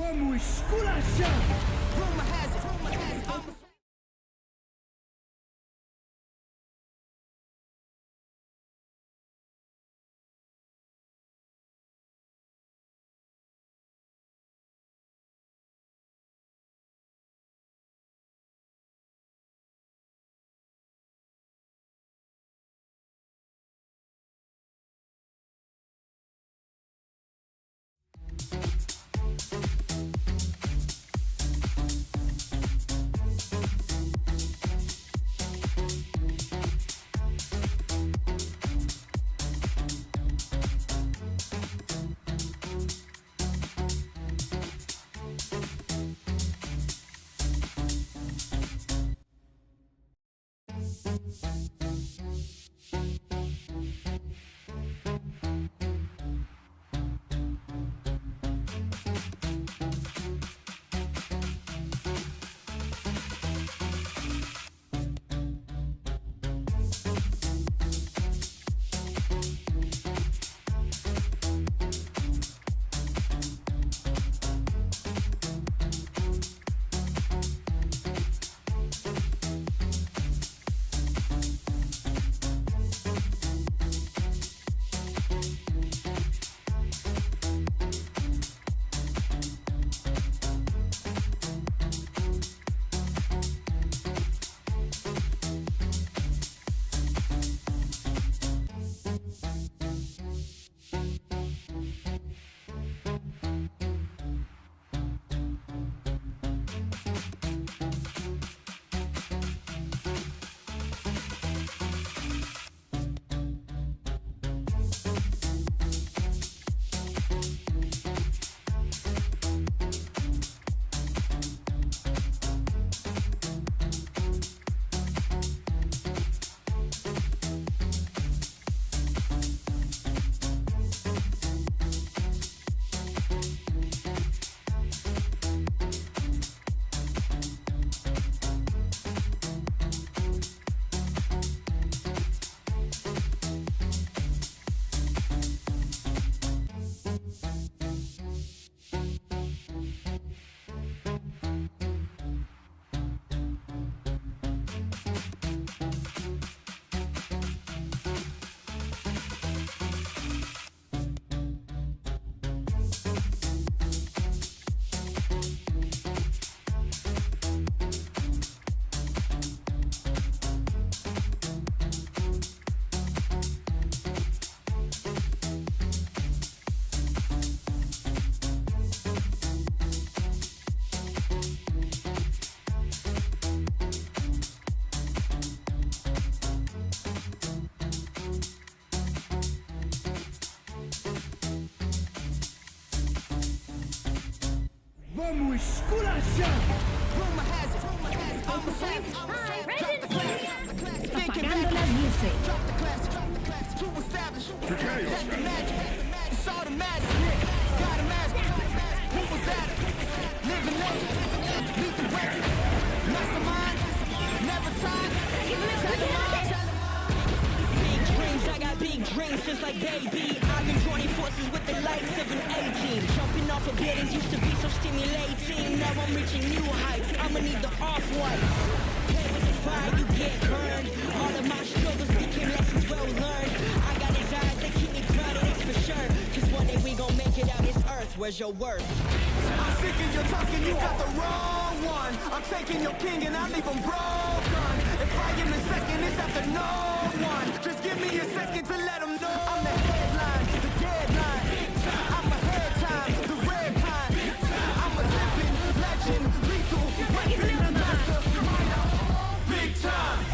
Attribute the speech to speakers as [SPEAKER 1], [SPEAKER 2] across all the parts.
[SPEAKER 1] Vamos esculachar!
[SPEAKER 2] Rumor has it, I'm
[SPEAKER 1] Vamos esculachar!
[SPEAKER 2] rumor has it, I'm a savage.
[SPEAKER 3] Hi,
[SPEAKER 2] Drop the class,
[SPEAKER 3] Propaganda las music.
[SPEAKER 2] drop the class, too established. That's the magic, it's automatic. Got a magic, who was that? Living legend, meet the record. Mastermind, never tired. Tell them all. Big dreams, I got big dreams, just like baby. I've been joining forces with the likes of an A-team. Jumping off of buildings used to be so stimulating. Now I'm reaching new heights. I'ma need the off-white. Play with the fire, you get burned. All of my struggles became lessons well learned. I got desires that keep me grounded, that's for sure. Cause one day we gon' make it out this earth. Where's your worth? I'm sick of your talking, you got the wrong one. I'm taking your king and I leave him broken. If I am in second, it's after no one. Just give me a second to let them know. I'm the headline, the deadline. I'm ahead time, the red pine. I'm a living legend, lethal weapon, mastermind, big time.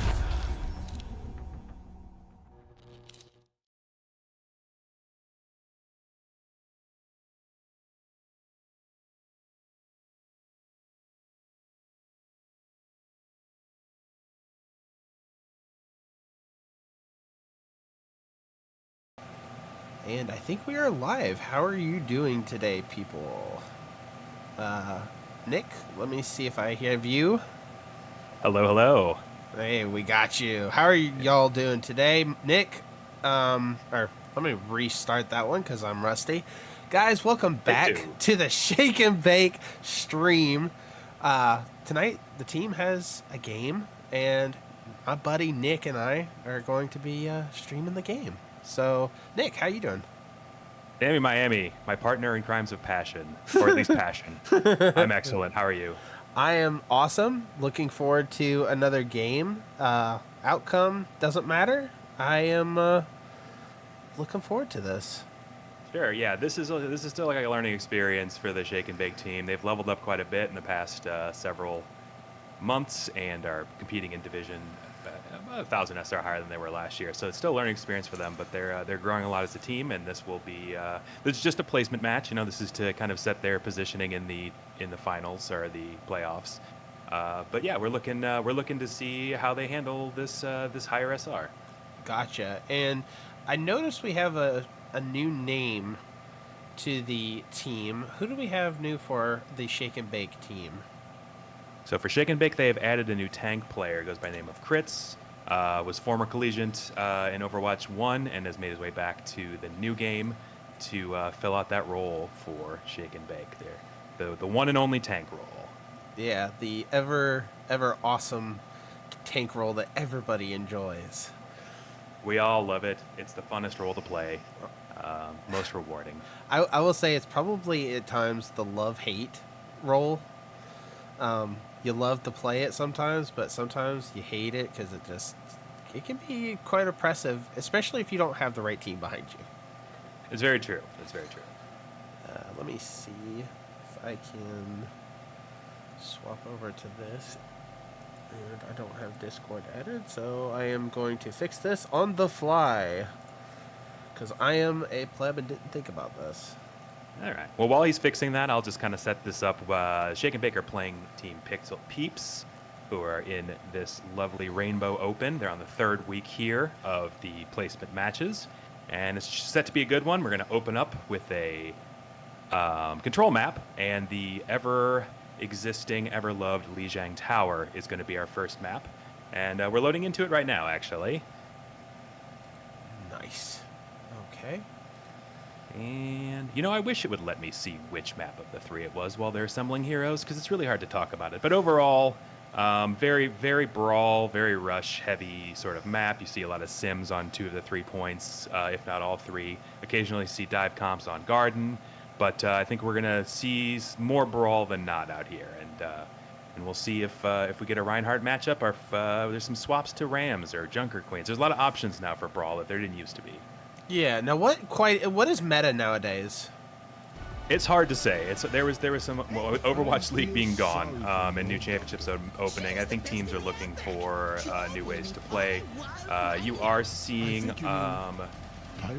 [SPEAKER 4] And I think we are live. How are you doing today, people? Nick, let me see if I have you.
[SPEAKER 5] Hello, hello.
[SPEAKER 4] Hey, we got you. How are y'all doing today, Nick? Or let me restart that one because I'm rusty. Guys, welcome back
[SPEAKER 5] two.
[SPEAKER 4] to the Shake and Bake stream. Tonight, the team has a game, and my buddy Nick and I are going to be streaming the game. So, Nick, how you doing?
[SPEAKER 5] Sammy Miami, my partner in crimes of passion, or at least passion. I'm excellent. How are you?
[SPEAKER 4] I am awesome. Looking forward to another game. Outcome doesn't matter. I am looking forward to this.
[SPEAKER 5] Sure. Yeah, this is still like a learning experience for the Shake and Bake team. They've leveled up quite a bit in the past several months and are competing in division about 1,000 SR higher than they were last year. So it's still a learning experience for them, but they're growing a lot as a team, and this will be this is just a placement match. You know, this is to kind of set their positioning in the finals or the playoffs. But yeah, we're looking to see how they handle this higher SR.
[SPEAKER 4] Gotcha. And I noticed we have a new name to the team. Who do we have new for the Shake and Bake team?
[SPEAKER 5] So for Shake and Bake, they have added a new tank player. Goes by the name of Crits. Was former collegiate in Overwatch 1 and has made his way back to the new game to fill out that role for Shake and Bake. There, the one and only tank role.
[SPEAKER 4] Yeah, the ever awesome tank role that everybody enjoys.
[SPEAKER 5] We all love it. It's the funnest role to play. Most rewarding.
[SPEAKER 4] I will say it's probably at times the love-hate role. You love to play it sometimes, but sometimes you hate it because it can be quite oppressive, especially if you don't have the right team behind you.
[SPEAKER 5] It's very true. It's very true.
[SPEAKER 4] Let me see if I can swap over to this. And I don't have Discord added, so I am going to fix this on the fly. Because I am a pleb and didn't think about this.
[SPEAKER 5] All right. Well, while he's fixing that, I'll just kind of set this up. Shake and Bake are playing Team Peeps, who are in this lovely Rainbow Open. They're on the third week here of the placement matches. And it's set to be a good one. We're going to open up with a control map, and the ever-existing, ever-loved Lijiang Tower is going to be our first map. And we're loading into it right now, actually.
[SPEAKER 4] Nice. Okay.
[SPEAKER 5] And, you know, I wish it would let me see which map of the three it was while they're assembling heroes, because it's really hard to talk about it. But overall, very, very brawl, very rush-heavy sort of map. You see a lot of sims on 2 of the 3 points, if not all 3. Occasionally see dive comps on garden. But I think we're going to see more brawl than not out here. And we'll see if we get a Reinhardt matchup or if there's some swaps to Rams or Junker Queens. There's a lot of options now for brawl that there didn't used to be.
[SPEAKER 4] Yeah. Now, what is meta nowadays?
[SPEAKER 5] It's hard to say. There was some Overwatch League being gone and new championships opening. I think teams are looking for new ways to play. You are seeing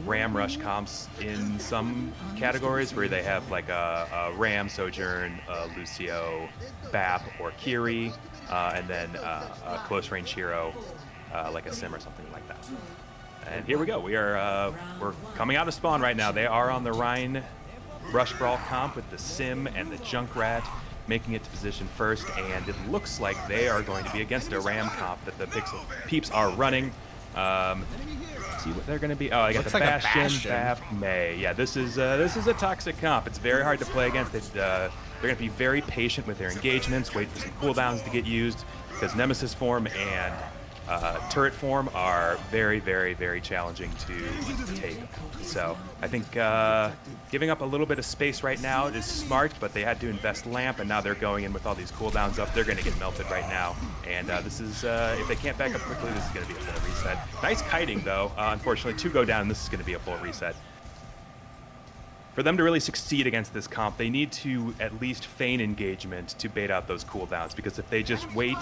[SPEAKER 5] Ram Rush comps in some categories where they have like a Ram, Sojourn, Lucio, Bap, or Kiri, and then a close range hero like a Sim or something like that. And here we go. We're coming out of spawn right now. They are on the Rhine Rush Brawl comp with the Sim and the Junkrat, making it to position first, and it looks like they are going to be against a Ram comp that the Peeps are running. See what they're going to be. Oh, I got the Bastion, Bap, May. Yeah, this is a toxic comp. It's very hard to play against. They're going to be very patient with their engagements, wait for some cooldowns to get used, because Nemesis form and turret form are very, very, very challenging to take. So I think giving up a little bit of space right now is smart, but they had to invest lamp, and now they're going in with all these cooldowns up. They're going to get melted right now. And this is, if they can't back up quickly, this is going to be a full reset. Nice kiting, though. Unfortunately, 2 go down, this is going to be a full reset. For them to really succeed against this comp, they need to at least feign engagement to bait out those cooldowns, because if they just wait,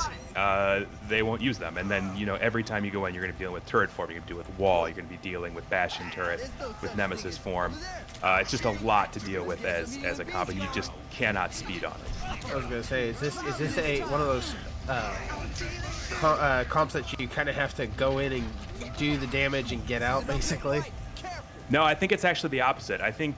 [SPEAKER 5] they won't use them. And then, you know, every time you go in, you're going to be dealing with turret form, you're going to deal with wall, you're going to be dealing with Bastion turret, with Nemesis form. It's just a lot to deal with as a comp, and you just cannot speed on it.
[SPEAKER 4] I was going to say, is this one of those comps that you kind of have to go in and do the damage and get out, basically?
[SPEAKER 5] No, I think it's actually the opposite. I think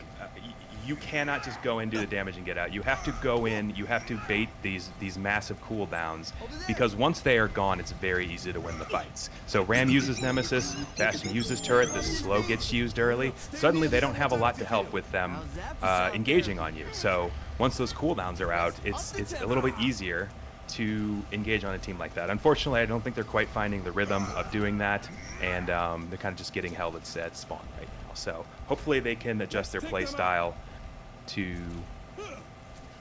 [SPEAKER 5] you cannot just go in, do the damage, and get out. You have to go in, you have to bait these massive cooldowns, because once they are gone, it's very easy to win the fights. So Ram uses Nemesis, Bastion uses Turret, the slow gets used early. Suddenly they don't have a lot to help with them engaging on you. So once those cooldowns are out, it's a little bit easier to engage on a team like that. Unfortunately, I don't think they're quite finding the rhythm of doing that, and they're kind of just getting held at spawn right now. So hopefully they can adjust their play style to,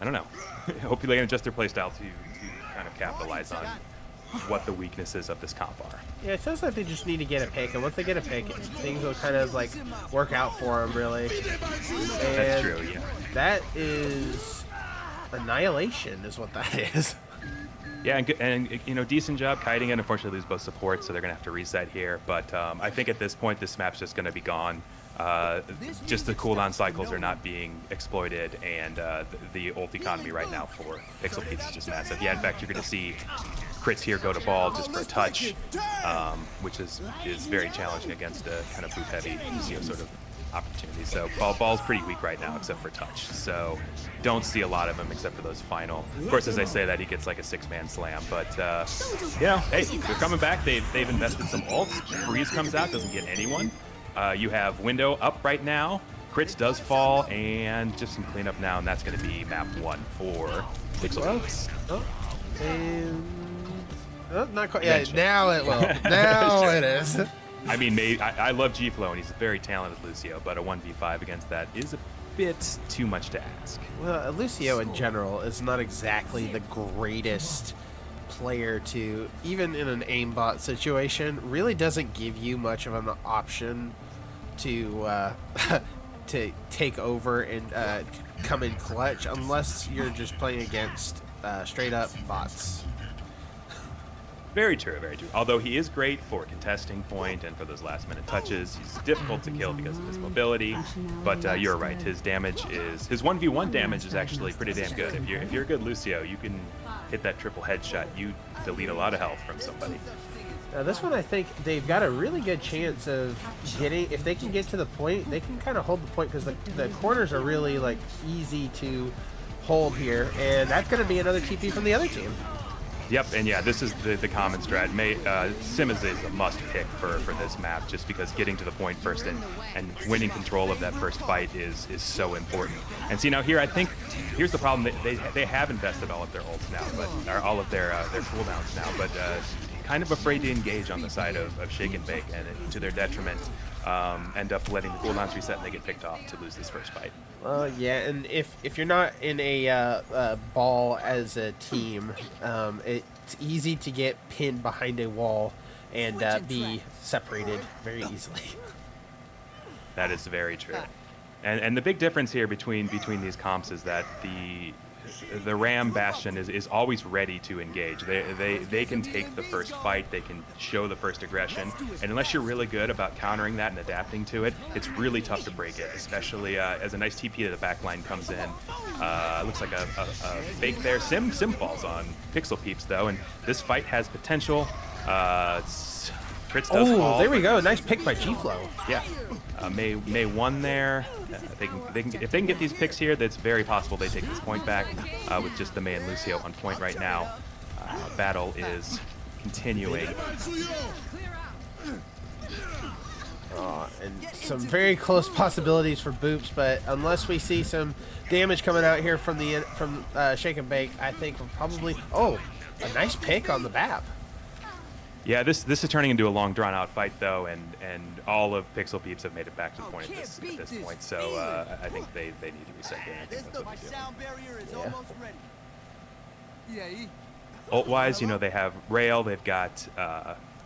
[SPEAKER 5] I don't know, hopefully they can adjust their play style to kind of capitalize on what the weaknesses of this comp are.
[SPEAKER 4] Yeah, it sounds like they just need to get a pick, and once they get a pick, things will kind of like work out for them, really. And
[SPEAKER 5] That's true, yeah.
[SPEAKER 4] that is annihilation, is what that is.
[SPEAKER 5] Yeah, and you know, decent job kiting it. Unfortunately, lose both supports, so they're gonna have to reset here. But I think at this point, this map's just gonna be gone. Just the cooldown cycles are not being exploited, and the ult economy right now for Pixel Peeps is just massive. Yeah, in fact, you're gonna see crits here go to ball just for a touch, which is very challenging against a kind of boot heavy, you know, sort of opportunity. So ball's pretty weak right now, except for touch. So don't see a lot of him except for those final. Of course, as I say that, he gets like a 6-man slam. But you know, hey, they're coming back. They've invested some ults. Freeze comes out, doesn't get anyone. You have Window up right now. Crits does fall, and just some cleanup now, and that's going to be map 1 for Pixel Peeps.
[SPEAKER 4] And not quite. Yeah, now it will. Now it is.
[SPEAKER 5] I mean, I love G-Flow, and he's a very talented Lucio, but a 1v5 against that is a bit too much to ask.
[SPEAKER 4] Well, Lucio in general is not exactly the greatest player to, even in an aimbot situation, really doesn't give you much of an option to to take over and come in clutch unless you're just playing against straight up bots.
[SPEAKER 5] Very true, very true. Although he is great for contesting point and for those last-minute touches. He's difficult to kill because of his mobility, but you're right. His damage is, his 1v1 damage is actually pretty damn good. If you're a good Lucio, you can hit that triple headshot. You delete a lot of health from somebody.
[SPEAKER 4] Now this one, I think they've got a really good chance of getting, if they can get to the point, they can kind of hold the point, because the corners are really like easy to hold here, and that's going to be another TP from the other team.
[SPEAKER 5] Yep, and yeah, this is the common strat. Simmons is a must pick for this map, just because getting to the point first and winning control of that first fight is so important. And see, now here, I think, here's the problem. They have invested all of their ults now, or all of their cooldowns now, but kind of afraid to engage on the side of Shake and Bake, and to their detriment, end up letting the cooldowns reset and they get picked off to lose this first fight.
[SPEAKER 4] Well, yeah, and if you're not in a ball as a team, it's easy to get pinned behind a wall and be separated very easily.
[SPEAKER 5] That is very true. And the big difference here between these comps is that the Ram Bastion is always ready to engage. They can take the first fight, they can show the first aggression, and unless you're really good about countering that and adapting to it, it's really tough to break it, especially as a nice TP to the backline comes in. Looks like a fake there. Sim falls on Pixel Peeps though, and this fight has potential. Crits does fall.
[SPEAKER 4] There we go. Nice pick by G-Flow.
[SPEAKER 5] Yeah. May 1 there. If they can get these picks here, that's very possible they take this point back with just the May and Lucio on point right now. Battle is continuing.
[SPEAKER 4] And some very close possibilities for Boops, but unless we see some damage coming out here from Shake and Bake, I think we're probably... Oh, a nice pick on the BAP.
[SPEAKER 5] Yeah, this is turning into a long, drawn-out fight, though, and all of Pixel Peeps have made it back to the point at this point, so I think they need to reset game. I think that's what they're doing.
[SPEAKER 2] Yeah.
[SPEAKER 5] Ult-wise, you know, they have Rail, they've got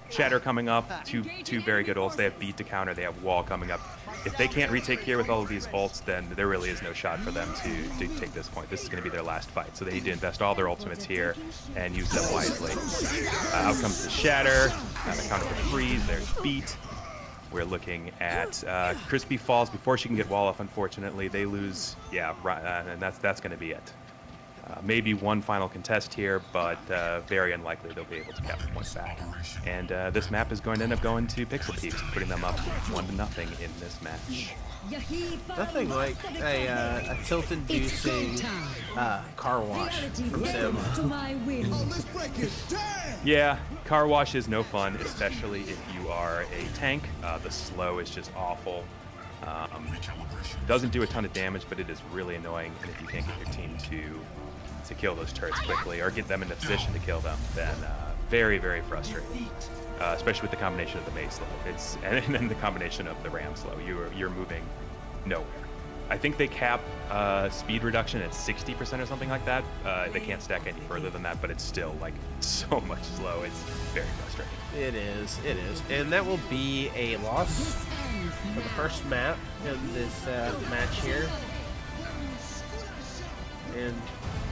[SPEAKER 5] Shatter coming up, two very good ults. They have Beat to counter, they have Wall coming up. If they can't retake here with all of these ults, then there really is no shot for them to take this point. This is going to be their last fight, so they need to invest all their ultimates here and use them wisely. Out comes the Shatter, the counter for Freeze, there's Beat. We're looking at Crispy falls before she can get Wall off, unfortunately. They lose, yeah, and that's going to be it. Maybe one final contest here, but very unlikely they'll be able to capture points back. And this map is going to end up going to Pixel Peeps, putting them up 1-0 in this match.
[SPEAKER 4] Nothing like a tilt-inducing car wash from Sim.
[SPEAKER 5] Yeah, car wash is no fun, especially if you are a tank. The slow is just awful. Doesn't do a ton of damage, but it is really annoying. And if you can't get your team to kill those turrets quickly or get them in a position to kill them, then very, very frustrating. Especially with the combination of the Mei slow, and then the combination of the Ram slow. You're moving nowhere. I think they cap speed reduction at 60% or something like that. They can't stack any further than that, but it's still like so much slow. It's very frustrating.
[SPEAKER 4] It is, and that will be a loss for the first map in this match here. And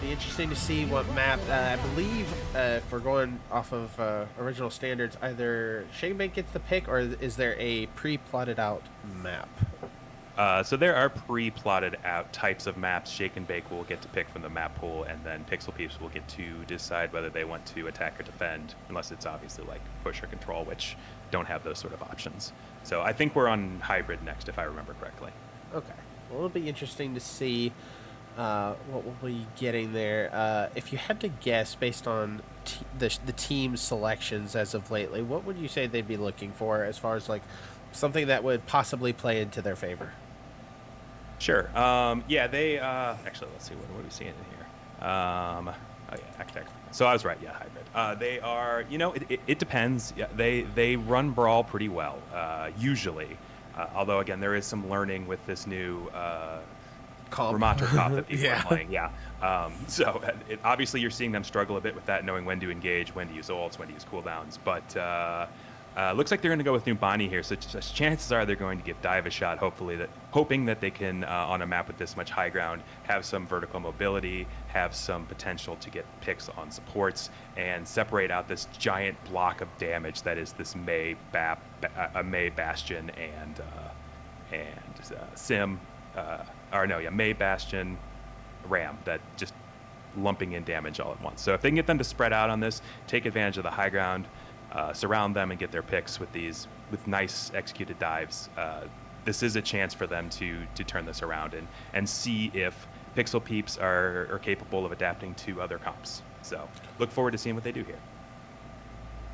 [SPEAKER 4] be interesting to see what map. I believe if we're going off of original standards, either Shake and Bake gets the pick, or is there a pre-plotted out map?
[SPEAKER 5] So there are pre-plotted out types of maps. Shake and Bake will get to pick from the map pool, and then Pixel Peeps will get to decide whether they want to attack or defend, unless it's obviously like push or control, which don't have those sort of options. So I think we're on hybrid next, if I remember correctly.
[SPEAKER 4] Okay. Well, it'll be interesting to see what we'll be getting there. If you had to guess based on the team selections as of lately, what would you say they'd be looking for as far as like something that would possibly play into their favor?
[SPEAKER 5] Sure. Yeah, they actually, let's see, what are we seeing in here? Oh yeah, Actec. So I was right. Yeah, hybrid. They are, it depends. Yeah, they run Brawl pretty well, usually. Although again, there is some learning with this new Ramatra comp that people are playing. Yeah. So obviously you're seeing them struggle a bit with that, knowing when to engage, when to use ults, when to use cooldowns. But looks like they're going to go with new Bonnie here, so chances are they're going to give Dive a shot, hoping that they can, on a map with this much high ground, have some vertical mobility, have some potential to get picks on supports, and separate out this giant block of damage that is this Mei Bastion and Sim, Mei Bastion, Ram, that just lumping in damage all at once. So if they can get them to spread out on this, take advantage of the high ground, surround them and get their picks with nice executed dives, this is a chance for them to turn this around and see if Pixel Peeps are capable of adapting to other comps. So look forward to seeing what they do here.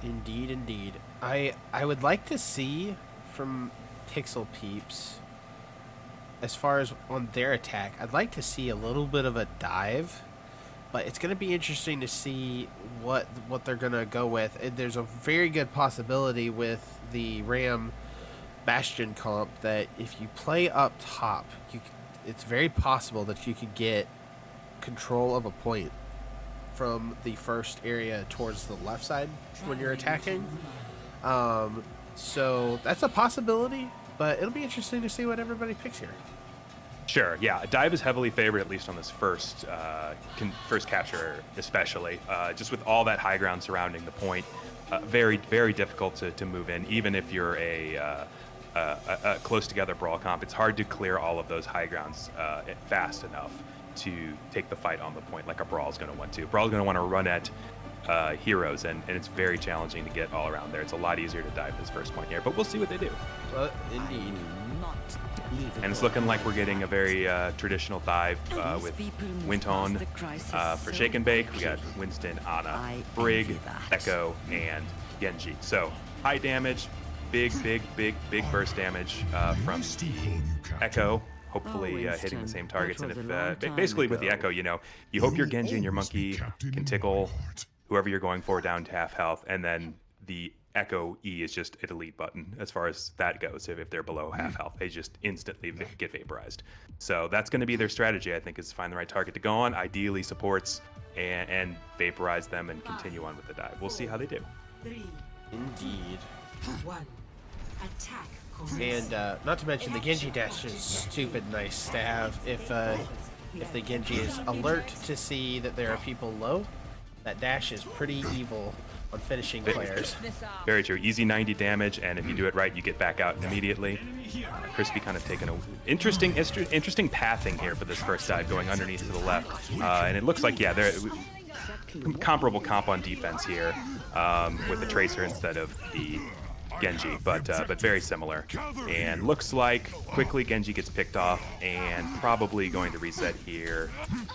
[SPEAKER 4] Indeed. I would like to see from Pixel Peeps, as far as on their attack, I'd like to see a little bit of a dive. But it's going to be interesting to see what they're going to go with. And there's a very good possibility with the Ram Bastion comp that if you play up top, it's very possible that you could get control of a point from the first area towards the left side when you're attacking. So that's a possibility, but it'll be interesting to see what everybody picks here.
[SPEAKER 5] Sure, yeah. Dive is heavily favored, at least on this first capture, especially. Just with all that high ground surrounding the point, very, very difficult to move in. Even if you're a close together Brawl comp, it's hard to clear all of those high grounds fast enough to take the fight on the point like a Brawl's going to want to. Brawl's going to want to run at heroes, and it's very challenging to get all around there. It's a lot easier to dive this first point here, but we'll see what they do.
[SPEAKER 4] Indeed.
[SPEAKER 5] And it's looking like we're getting a very traditional dive with Winton for Shake and Bake. We got Winston, Ana, Brig, Echo, and Genji. So high damage, big burst damage from the Echo. Hopefully hitting the same targets. And if basically with the Echo, you hope your Genji and your Monkey can tickle whoever you're going for down to half health, and then the Echo E is just an elite button as far as that goes. If they're below half health, they just instantly get vaporized. So that's going to be their strategy, I think, is to find the right target to go on, ideally supports, and vaporize them and continue on with the dive. We'll see how they do.
[SPEAKER 4] Indeed. And not to mention the Genji dash is stupid nice to have. If the Genji is alert to see that there are people low, that dash is pretty evil on finishing players.
[SPEAKER 5] Very true. Easy 90 damage, and if you do it right, you get back out immediately. Crispy kind of taking a interesting pathing here for this first dive, going underneath to the left. And it looks like, yeah, they're comparable comp on defense here with the Tracer instead of the Genji, but very similar. And looks like quickly Genji gets picked off and probably going to reset here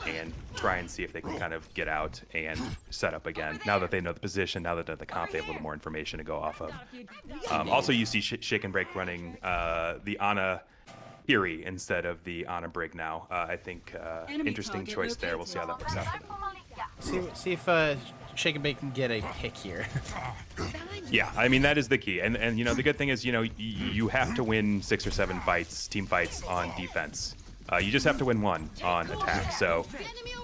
[SPEAKER 5] and try and see if they can kind of get out and set up again. Now that they know the position, now that they're the comp, they have a little more information to go off of. Also, you see Shake and Break running the Ana Fury instead of the Ana Brig now. I think interesting choice there. We'll see how that works out for them.
[SPEAKER 4] See if Shake and Bake can get a pick here.
[SPEAKER 5] Yeah, I mean, that is the key. And you know, the good thing is, you know, you have to win 6 or 7 fights, team fights on defense. You just have to win 1 on attack. So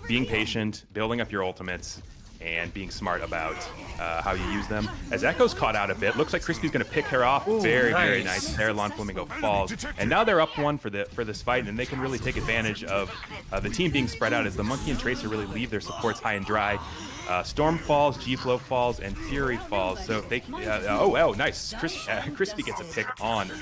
[SPEAKER 5] being patient, building up your ultimates, and being smart about how you use them. As Echo's caught out a bit, looks like Crispy's going to pick her off. Ooh, very nice. There, Lawn Flamingo falls. And now they're up 1 for this fight, and they can really take advantage of the team being spread out as the Monkey and Tracer really leave their supports high and dry. Storm falls, G-Flow falls, and Fury falls. So they nice. Crispy gets a pick on the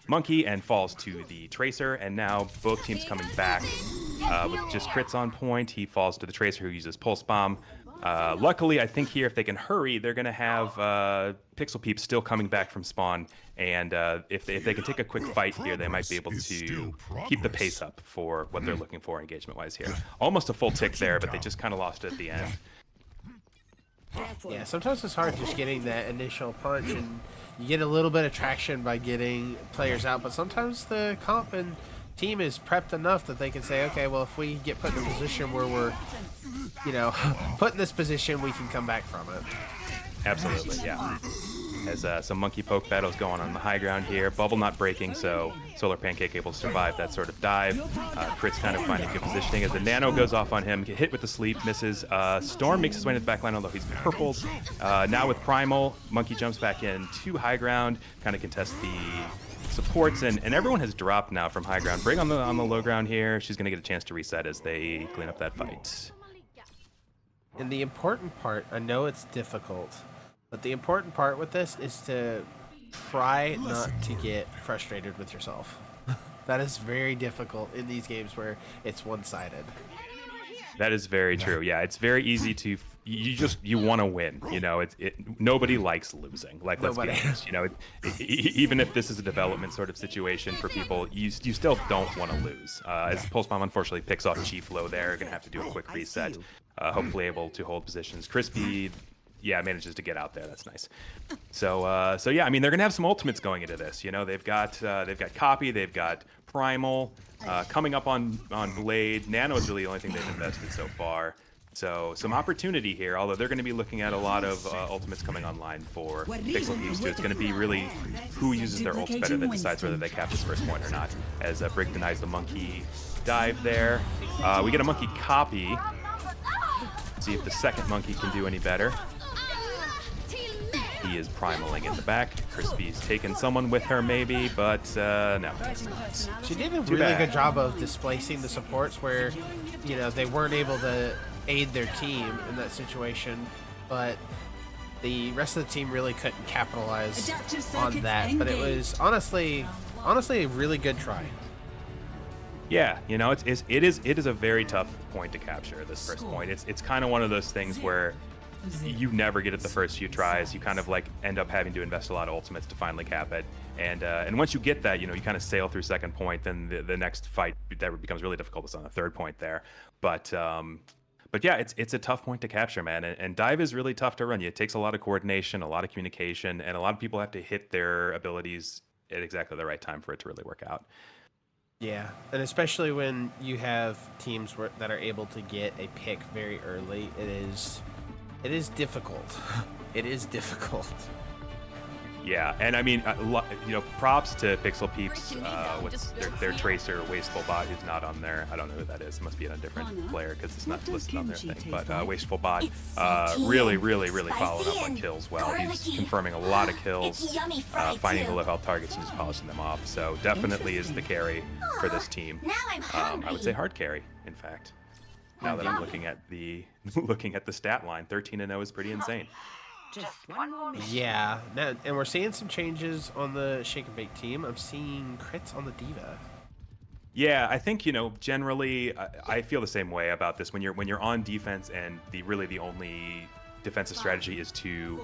[SPEAKER 5] Monkey and falls to the Tracer, and now both teams coming back with just crits on point. He falls to the Tracer, who uses Pulse Bomb. Luckily, I think here, if they can hurry, they're going to have Pixel Peeps still coming back from spawn, and if they can take a quick fight here, they might be able to keep the pace up for what they're looking for engagement-wise here. Almost a full tick there, but they just kind of lost it at the end.
[SPEAKER 4] Yeah, sometimes it's hard just getting that initial punch, and you get a little bit of traction by getting players out, but sometimes the comp and team is prepped enough that they can say, okay, well, if we get put in a position where we're, you know, put in this position, we can come back from it.
[SPEAKER 5] Absolutely, yeah. As some monkey poke battles going on the high ground here. Bubble not breaking, so Solar Pancake able to survive that sort of dive. Crit's kind of finding good positioning as the Nano goes off on him. Get hit with the sleep, misses. Storm makes his way to the back line, although he's purpled. Now with Primal, Monkey jumps back in to high ground, kind of contest the supports, and everyone has dropped now from high ground. Brig on the low ground here. She's going to get a chance to reset as they clean up that fight.
[SPEAKER 4] And the important part, I know it's difficult, but the important part with this is to try not to get frustrated with yourself. That is very difficult in these games where it's one-sided.
[SPEAKER 5] That is very true. Yeah, it's very easy to you want to win. You know, nobody likes losing. Like, let's be honest. You know, even if this is a development sort of situation for people, you still don't want to lose. As Pulse Bomb unfortunately picks off G-Flow there, gonna have to do a quick reset. Hopefully able to hold positions. Crispy, yeah, manages to get out there. That's nice. So yeah, I mean, they're gonna have some ultimates going into this. You know, they've got Copy, they've got Primal, coming up on Blade. Nano is really the only thing they've invested so far. So some opportunity here, although they're going to be looking at a lot of ultimates coming online for Pixel Peeps too. It's going to be really who uses their ults better that decides whether they cap this first point or not. As Brig denies the monkey dive there. We get a monkey copy. See if the second monkey can do any better. He is primaling in the back. Crispy's taken someone with her maybe, but no.
[SPEAKER 4] She did a really good job of displacing the supports where, you know, they weren't able to aid their team in that situation, but the rest of the team really couldn't capitalize on that. But it was honestly a really good try.
[SPEAKER 5] Yeah, you know, it is a very tough point to capture, this first point. It's kind of one of those things where you never get it the first few tries. You kind of like end up having to invest a lot of ultimates to finally cap it. And once you get that, you know, you kind of sail through second point, then the next fight that becomes really difficult is on the third point there. But yeah, it's a tough point to capture, man. And dive is really tough to run. It takes a lot of coordination, a lot of communication, and a lot of people have to hit their abilities at exactly the right time for it to really work out.
[SPEAKER 4] Yeah, and especially when you have teams that are able to get a pick very early, it is difficult. It is difficult.
[SPEAKER 5] Yeah, and I mean, you know, props to Pixel Peeps. What's their Tracer Wasteful Bot is not on there. I don't know who that is. It must be a different player because it's not listed on their thing. But Wasteful Bot, really following up on kills well. He's confirming a lot of kills, finding the low health targets and just polishing them off. So definitely is the carry for this team. I would say hard carry, in fact. Now that I'm looking at the looking at the stat line, 13-0 is pretty insane.
[SPEAKER 3] Just one more mission.
[SPEAKER 4] Yeah, and we're seeing some changes on the Shake and Bake team. I'm seeing crits on the Diva.
[SPEAKER 5] Yeah, I think generally I feel the same way about this. When you're on defense and the only defensive strategy is to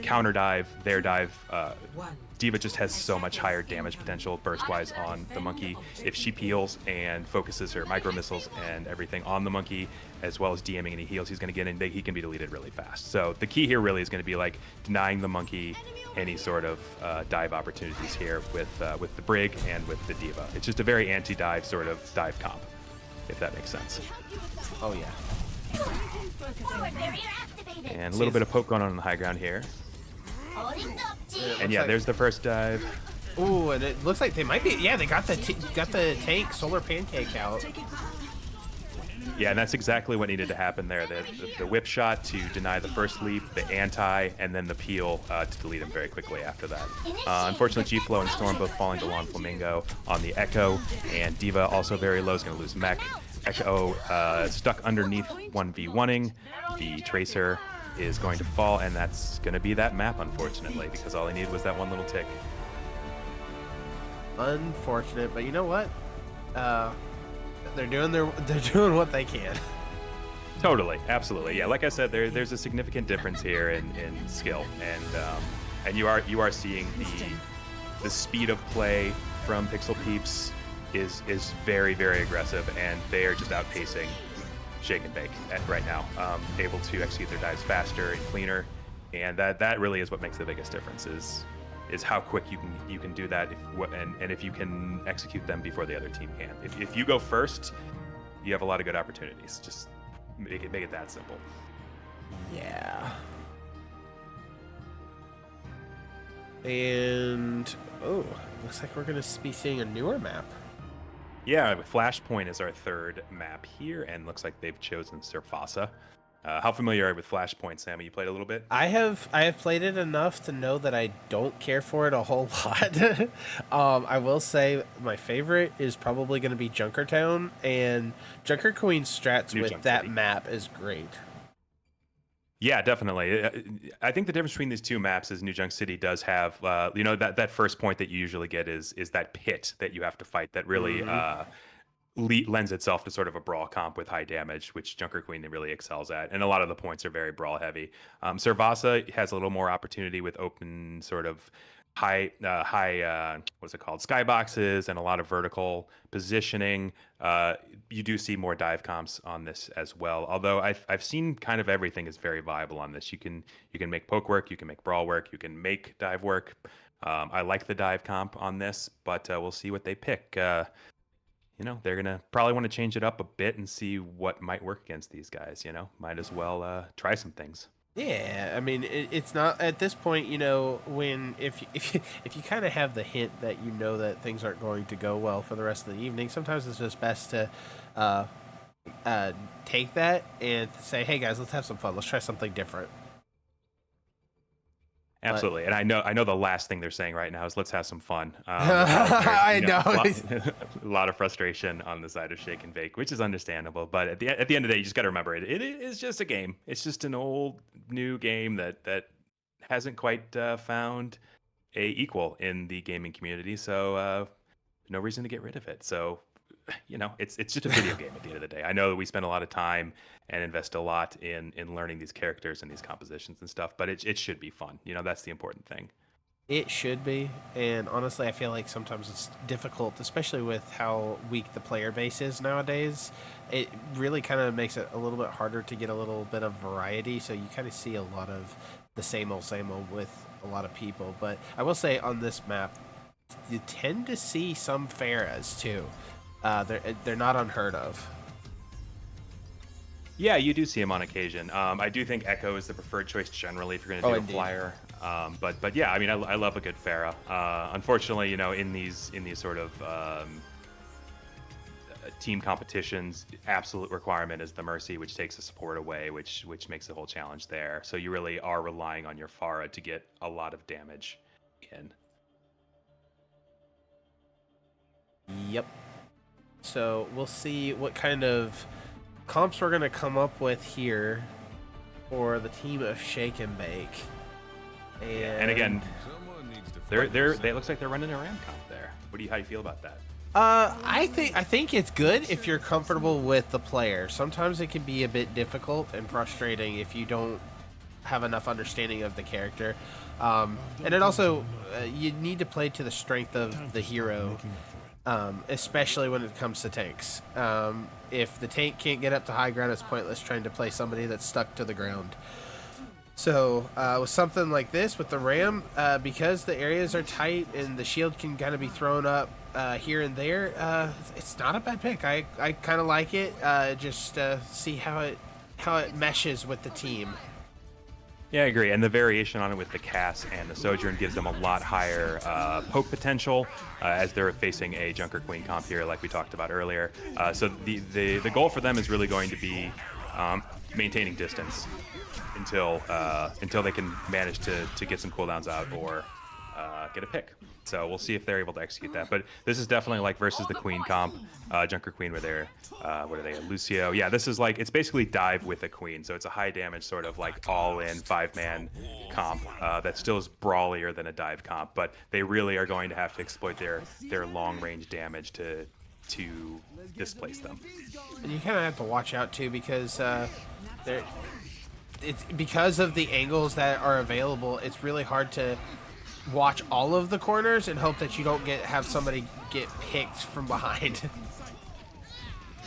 [SPEAKER 5] counter dive, their dive. Diva just has so much higher damage potential burst-wise on the monkey. If she peels and focuses her micro missiles and everything on the monkey, as well as DMing any heals he's going to get in, he can be deleted really fast. So the key here really is going to be like denying the monkey any sort of dive opportunities here with the Brig and with the Diva. It's just a very anti-dive sort of dive comp, if that makes sense.
[SPEAKER 4] Oh yeah.
[SPEAKER 5] And a little bit of poke going on the high ground here. And yeah, there's the first dive.
[SPEAKER 4] Ooh, and it looks like they might be. Yeah, they got the tank solar pancake out.
[SPEAKER 5] Yeah, and that's exactly what needed to happen there. The whip shot to deny the first leap, the anti, and then the peel to delete him very quickly after that. Unfortunately, G-Flow and Storm both falling to Lawn Flamingo on the Echo, and Diva also very low, is going to lose mech. Echo stuck underneath 1v1ing. The Tracer is going to fall, and that's going to be that map, unfortunately, because all he needed was that one little tick.
[SPEAKER 4] Unfortunate, but you know what? They're doing what they can.
[SPEAKER 5] Totally, absolutely, yeah. Like I said, there's a significant difference here in skill, and you are seeing the speed of play from Pixel Peeps is very, very aggressive, and they are just outpacing Shake and Bake right now, able to execute their dives faster and cleaner, and that really is what makes the biggest difference is how quick you can do that, and if you can execute them before the other team can. If you go first, you have a lot of good opportunities. Just make it that simple.
[SPEAKER 4] Yeah. And looks like we're gonna be seeing a newer map.
[SPEAKER 5] Yeah, Flashpoint is our third map here, and looks like they've chosen Surfasa. How familiar are you with Flashpoint, Sammy? You played a little bit?
[SPEAKER 4] I have played it enough to know that I don't care for it a whole lot. I will say my favorite is probably going to be Junkertown, and Junker Queen's strats
[SPEAKER 5] New
[SPEAKER 4] with
[SPEAKER 5] Junk
[SPEAKER 4] that
[SPEAKER 5] City.
[SPEAKER 4] map is great.
[SPEAKER 5] Yeah, definitely. I think the difference between these two maps is New Junk City does have, that first point that you usually get is that pit that you have to fight that really lends itself to sort of a brawl comp with high damage, which Junker Queen really excels at. And a lot of the points are very brawl heavy. Servasa has a little more opportunity with open sort of high what's it called, skyboxes, and a lot of vertical positioning. You do see more dive comps on this as well, although I've seen kind of everything is very viable on this. You can make poke work, you can make brawl work, you can make dive work. I like the dive comp on this, but we'll see what they pick. They're gonna probably want to change it up a bit and see what might work against these guys. Might as well try some things.
[SPEAKER 4] Yeah, I mean, it's not at this point. When if you kind of have the hint that that things aren't going to go well for the rest of the evening, sometimes it's just best to take that and say, "Hey guys, let's have some fun. Let's try something different."
[SPEAKER 5] Absolutely, and I know the last thing they're saying right now is let's have some fun.
[SPEAKER 4] I know.
[SPEAKER 5] A lot of frustration on the side of Shake and Bake, which is understandable. But at the end of the day, you just got to remember it is just a game. It's just an old new game that hasn't quite found a equal in the gaming community. So no reason to get rid of it. So it's just a video game at the end of the day. I know that we spend a lot of time and invest a lot in learning these characters and these compositions and stuff, but it should be fun. That's the important thing.
[SPEAKER 4] It should be, and honestly, I feel like sometimes it's difficult, especially with how weak the player base is nowadays. It really kind of makes it a little bit harder to get a little bit of variety, so you kind of see a lot of the same old with a lot of people. But I will say on this map, you tend to see some Pharahs too. They're not unheard of.
[SPEAKER 5] Yeah, you do see him on occasion. I do think Echo is the preferred choice generally if you're going to do a flyer. But yeah, I mean, I love a good Pharah. Unfortunately, in these sort of team competitions, absolute requirement is the Mercy, which takes the support away, which makes the whole challenge there. So you really are relying on your Pharah to get a lot of damage in.
[SPEAKER 4] Yep. So we'll see what kind of comps we're gonna come up with here for the team of Shake and Bake.
[SPEAKER 5] And again, they looks like they're running a Ram comp there. How do you feel about that?
[SPEAKER 4] I think it's good if you're comfortable with the player. Sometimes it can be a bit difficult and frustrating if you don't have enough understanding of the character. And it also you need to play to the strength of the hero, especially when it comes to tanks. If the tank can't get up to high ground, it's pointless trying to play somebody that's stuck to the ground. So with something like this, with the Ram, because the areas are tight and the shield can kind of be thrown up here and there, it's not a bad pick. I kind of like it. Just see how it meshes with the team.
[SPEAKER 5] Yeah, I agree. And the variation on it with the Cass and the Sojourn gives them a lot higher poke potential as they're facing a Junker Queen comp here, like we talked about earlier. So the goal for them is really going to be maintaining distance until they can manage to get some cooldowns out or get a pick. So we'll see if they're able to execute that. But this is definitely like versus the Queen comp, Junker Queen where they're, what are they, Lucio? Yeah, this is like, it's basically dive with a Queen. So it's a high damage sort of like all-in 5-man comp that still is brawlier than a dive comp. But they really are going to have to exploit their long-range damage to displace them.
[SPEAKER 4] And you kind of have to watch out too because it's because of the angles that are available. It's really hard to watch all of the corners and hope that you don't have somebody get picked from behind.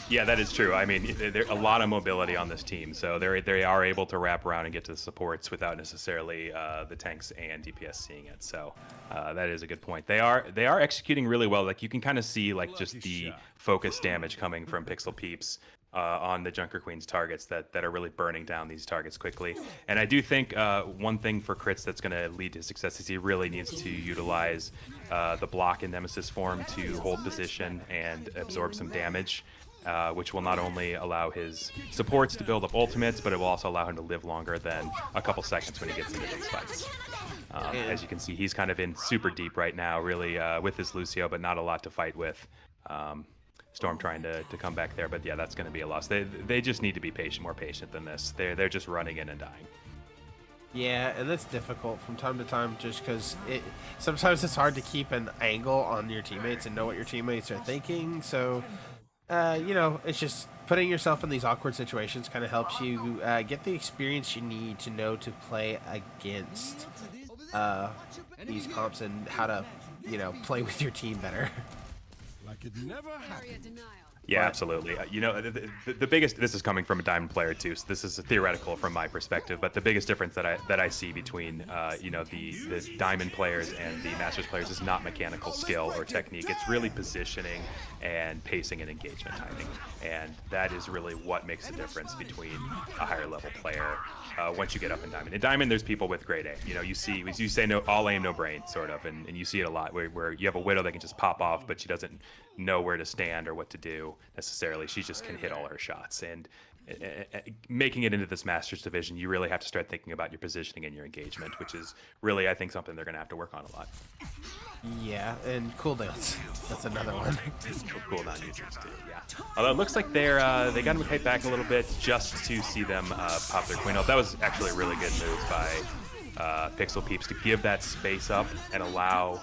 [SPEAKER 5] Yeah, that is true. I mean, there's a lot of mobility on this team, so they are able to wrap around and get to the supports without necessarily the tanks and DPS seeing it. So that is a good point. They are executing really well. Like you can kind of see like just the focus damage coming from Pixel Peeps on the Junker Queen's targets that are really burning down these targets quickly. And I do think one thing for Crits that's going to lead to success is he really needs to utilize the block in Nemesis form to hold position and absorb some damage, which will not only allow his supports to build up ultimates, but it will also allow him to live longer than a couple seconds when he gets into these fights. As you can see, he's kind of in super deep right now, really, with his Lucio, but not a lot to fight with. Storm trying to come back there, but yeah, that's going to be a loss. They just need to be more patient than this. They're just running in and dying.
[SPEAKER 4] Yeah, and that's difficult from time to time just because sometimes it's hard to keep an angle on your teammates and know what your teammates are thinking. So, it's just putting yourself in these awkward situations kind of helps you get the experience you need to know to play against these comps and how to, play with your team better.
[SPEAKER 1] Like it never happened.
[SPEAKER 5] Yeah, absolutely. The biggest, this is coming from a Diamond player too, so this is theoretical from my perspective, but the biggest difference that I see between the Diamond players and the Masters players is not mechanical skill or technique. It's really positioning and pacing and engagement timing, and that is really what makes the difference between a higher level player once you get up in Diamond. In Diamond, there's people with great aim. You say no, all aim, no brain, sort of, and you see it a lot where you have a Widow that can just pop off, but she doesn't know where to stand or what to do necessarily. She just can hit all her shots. And making it into this Masters division, you really have to start thinking about your positioning and your engagement, which is really, I think, something they're going to have to work on a lot.
[SPEAKER 4] Yeah, and cooldowns. That's another one.
[SPEAKER 5] Cooldown users too, yeah. Although it looks like they got him hit back a little bit just to see them pop their Queen ult. That was actually a really good move by Pixel Peeps to give that space up and allow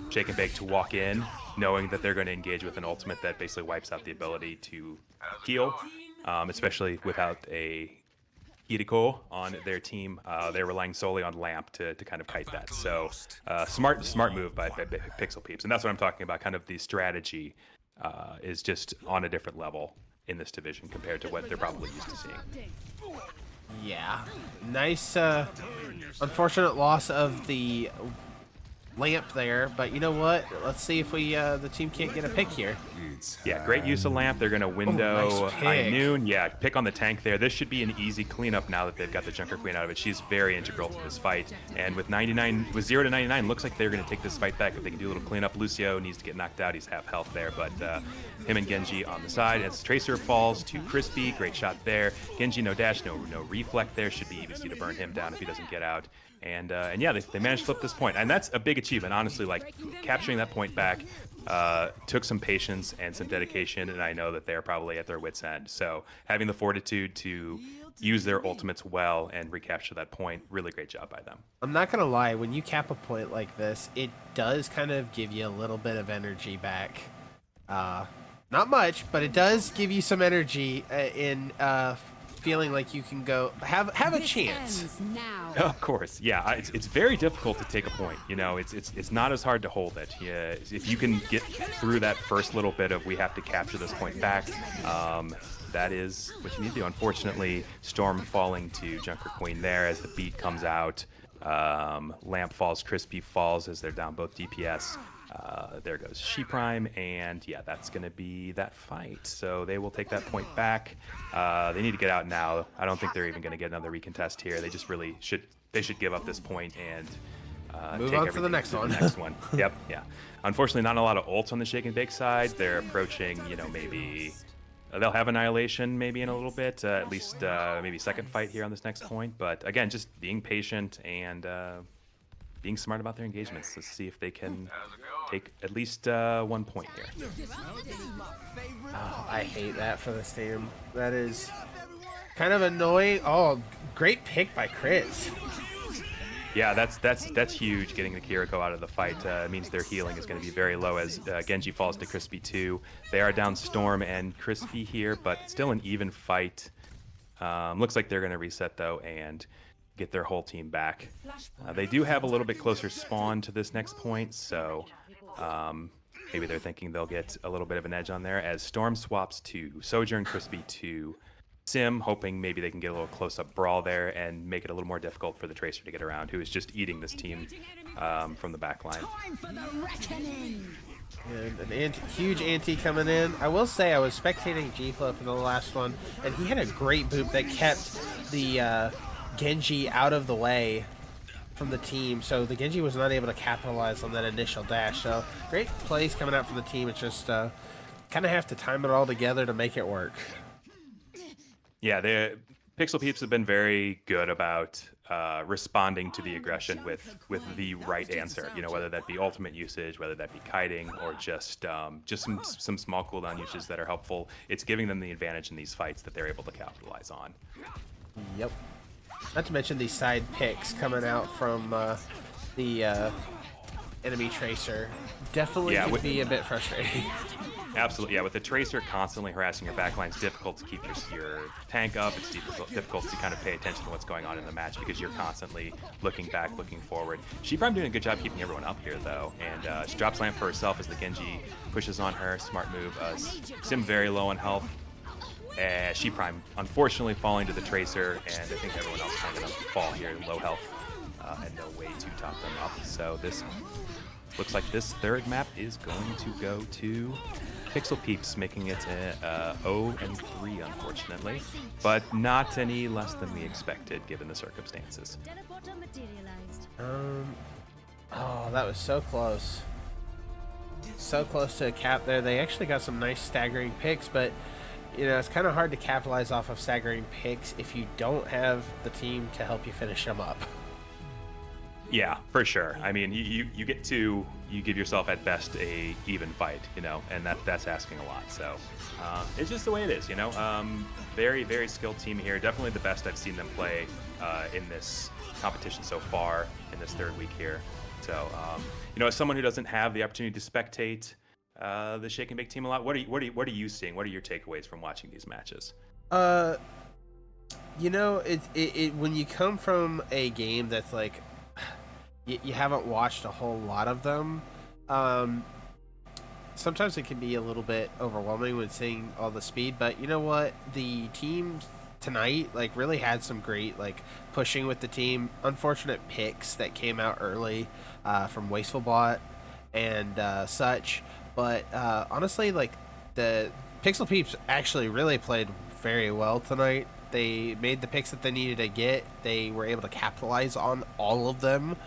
[SPEAKER 5] Shake and Bake to walk in, knowing that they're going to engage with an ultimate that basically wipes out the ability to heal, especially without a Kiriko on their team. They're relying solely on Lamp to kind of kite that. So smart move by Pixel Peeps. And that's what I'm talking about. Kind of the strategy is just on a different level in this division compared to what they're probably used to seeing.
[SPEAKER 4] Yeah. Nice, unfortunate loss of the Lamp there, but you know what? Let's see if the team can't get a pick here.
[SPEAKER 5] Yeah, great use of Lamp. They're going to window
[SPEAKER 4] nice
[SPEAKER 5] High Noon. Yeah, pick on the tank there. This should be an easy cleanup now that they've got the Junker Queen out of it. She's very integral to this fight. And with 0 to 99, looks like they're going to take this fight back if they can do a little cleanup. Lucio needs to get knocked out. He's half health there, but him and Genji on the side. As Tracer falls to Crispy, great shot there. Genji no dash, no reflect there. Should be easy to burn him down if he doesn't get out. And yeah, they managed to flip this point, and that's a big achievement, honestly. Like capturing that point back took some patience and some dedication, and I know that they're probably at their wits' end. So having the fortitude to use their ultimates well and recapture that point, really great job by them.
[SPEAKER 4] I'm not gonna lie, when you cap a point like this, it does kind of give you a little bit of energy back. Not much, but it does give you some energy in feeling like you can go have a chance.
[SPEAKER 5] Of course, yeah. It's very difficult to take a point. You know, it's not as hard to hold it. Yeah, if you can get through that first little bit of we have to capture this point back, that is what you need to do. Unfortunately, Storm falling to Junker Queen there as the beat comes out. Lamp falls, Crispy falls as they're down both DPS. There goes She Prime, and yeah, that's going to be that fight. So they will take that point back. They need to get out now. I don't think they're even going to get another recontest here. They just really should. They should give up this point and
[SPEAKER 4] move
[SPEAKER 5] take
[SPEAKER 4] on to the next one.
[SPEAKER 5] The next one. Yep. Yeah. Unfortunately, not a lot of ults on the Shake and Bake side. They're approaching. You know, maybe they'll have Annihilation maybe in a little bit. At least maybe second fight here on this next point. But again, just being patient and being smart about their engagements to see if they can take at least 1 point here.
[SPEAKER 4] Oh, I hate that for this team. That is kind of annoying. Oh, great pick by Chris.
[SPEAKER 5] Yeah, that's huge. Getting the Kiriko out of the fight means their healing is going to be very low as Genji falls to Crispy 2. They are down Storm and Crispy here, but still an even fight. Looks like they're going to reset though and get their whole team back. They do have a little bit closer spawn to this next point, so maybe they're thinking they'll get a little bit of an edge on there as Storm swaps to Sojourn, Crispy to Sim, hoping maybe they can get a little close-up brawl there and make it a little more difficult for the Tracer to get around, who is just eating this team from the back line.
[SPEAKER 4] And an huge anti coming in. I will say I was spectating G-Flow for the last one, and he had a great boop that kept the Genji out of the way from the team, so the Genji was not able to capitalize on that initial dash. So great plays coming out from the team. It's just kind of have to time it all together to make it work.
[SPEAKER 5] Yeah, the Pixel Peeps have been very good about responding to the aggression with the right answer. You know, whether that be ultimate usage, whether that be kiting, or just some small cooldown usages that are helpful. It's giving them the advantage in these fights that they're able to capitalize on.
[SPEAKER 4] Yep. Not to mention these side picks coming out from the enemy Tracer. Definitely would be a bit frustrating.
[SPEAKER 5] Absolutely, yeah. With the Tracer constantly harassing your backline, it's difficult to keep your tank up. It's difficult to kind of pay attention to what's going on in the match because you're constantly looking back, looking forward. She Prime doing a good job keeping everyone up here, though. And she drops Lamp for herself as the Genji pushes on her. Smart move. Sim very low on health. She Prime unfortunately falling to the Tracer, and I think everyone else kind of gonna fall here, low health, and no way to top them up. So this looks like this third map is going to go to Pixel Peeps, making it 0-3, unfortunately, but not any less than we expected given the circumstances.
[SPEAKER 4] Oh, that was so close. So close to a cap there. They actually got some nice staggering picks, but you know, it's kind of hard to capitalize off of staggering picks if you don't have the team to help you finish them up.
[SPEAKER 5] Yeah, for sure. I mean, you give yourself at best a even fight, you know, and that's asking a lot. So it's just the way it is, you know. Very, very skilled team here. Definitely the best I've seen them play in this competition so far in this third week here. So, you know, as someone who doesn't have the opportunity to spectate the Shake and Bake team a lot, what are you seeing? What are your takeaways from watching these matches?
[SPEAKER 4] You know, it when you come from a game that's like you haven't watched a whole lot of them, sometimes it can be a little bit overwhelming when seeing all the speed. But you know what, the team tonight like really had some great like pushing with the team. Unfortunate picks that came out early from Wasteful Bot and such. But honestly, like the Pixel Peeps actually really played very well tonight. They made the picks that they needed to get. They were able to capitalize on all of them.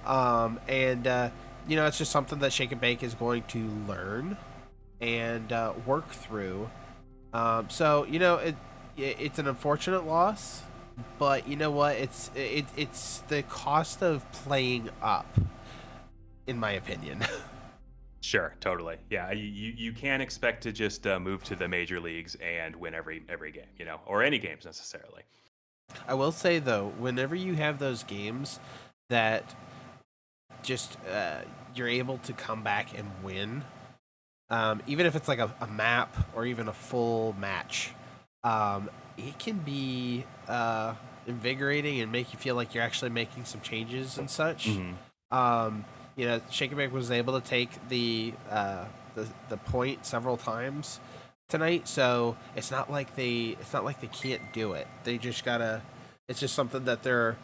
[SPEAKER 4] You know, it's just something that Shake and Bake is going to learn and work through. So, you know, it's an unfortunate loss, but you know what? It's the cost of playing up, in my opinion.
[SPEAKER 5] Sure, totally. Yeah, you can't expect to just move to the major leagues and win every game, or any games necessarily.
[SPEAKER 4] I will say though, whenever you have those games that just you're able to come back and win, even if it's like a map or even a full match, it can be invigorating and make you feel like you're actually making some changes and such. Shake and Bake was able to take the point several times tonight, so it's not like they can't do it. They just gotta. It's just something that they're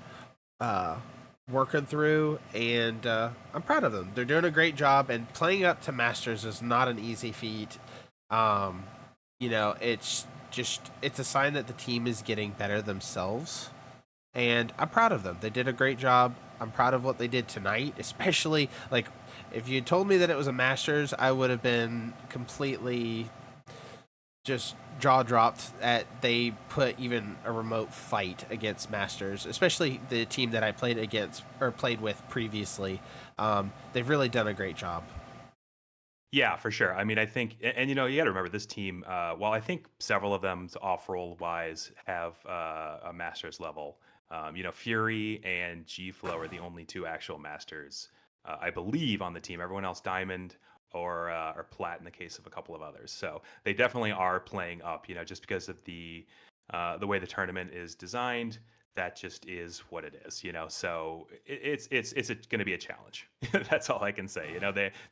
[SPEAKER 4] working through, and I'm proud of them. They're doing a great job, and playing up to Masters is not an easy feat. It's a sign that the team is getting better themselves, and I'm proud of them. They did a great job. I'm proud of what they did tonight, especially like if you told me that it was a Masters, I would have been completely just jaw dropped at they put even a remote fight against Masters, especially the team that I played against or played with previously. They've really done a great job.
[SPEAKER 5] Yeah, for sure. I mean, I think, and you got to remember this team. While I think several of them off roll wise have a Masters level, Fury and G Flow are the only two actual Masters, I believe, on the team. Everyone else Diamond or Plat in the case of a couple of others. So they definitely are playing up. Just because of the way the tournament is designed. That just is what it is, So it's going to be a challenge. That's all I can say.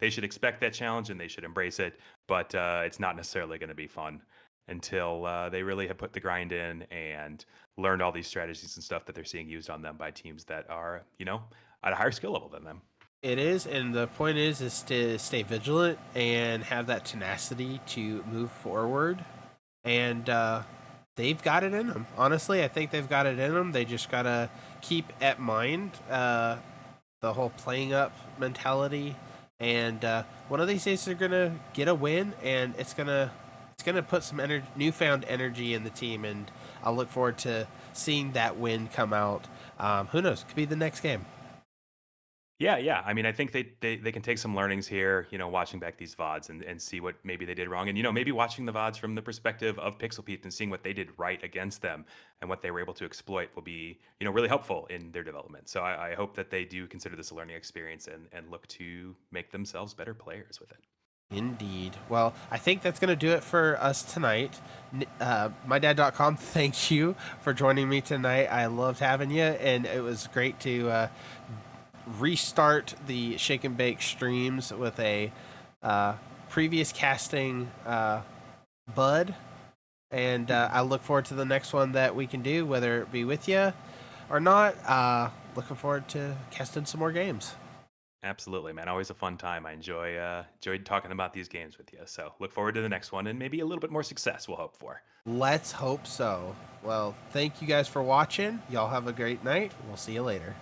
[SPEAKER 5] They should expect that challenge and they should embrace it, but it's not necessarily going to be fun until they really have put the grind in and learned all these strategies and stuff that they're seeing used on them by teams that are, at a higher skill level than them.
[SPEAKER 4] It is, and the point is to stay vigilant and have that tenacity to move forward, and they've got it in them. Honestly, I think they've got it in them. They just gotta keep at mind the whole playing up mentality, and one of these days they're gonna get a win, and it's gonna put some newfound energy in the team, and I'll look forward to seeing that win come out. Who knows? Could be the next game.
[SPEAKER 5] Yeah. I mean, I think they can take some learnings here, watching back these VODs and see what maybe they did wrong. And, maybe watching the VODs from the perspective of Pixel Peeps and seeing what they did right against them and what they were able to exploit will be, really helpful in their development. So I hope that they do consider this a learning experience and look to make themselves better players with it.
[SPEAKER 4] Indeed. Well, I think that's going to do it for us tonight. MyDad.com, thank you for joining me tonight. I loved having you, and it was great to restart the Shake and Bake streams with a previous casting bud, and I look forward to the next one that we can do, whether it be with you or not. Looking forward to casting some more games.
[SPEAKER 5] Absolutely, man. Always a fun time. I enjoyed talking about these games with you. So look forward to the next one and maybe a little bit more success we'll hope for.
[SPEAKER 4] Let's hope so. Well, thank you guys for watching. Y'all have a great night. We'll see you later.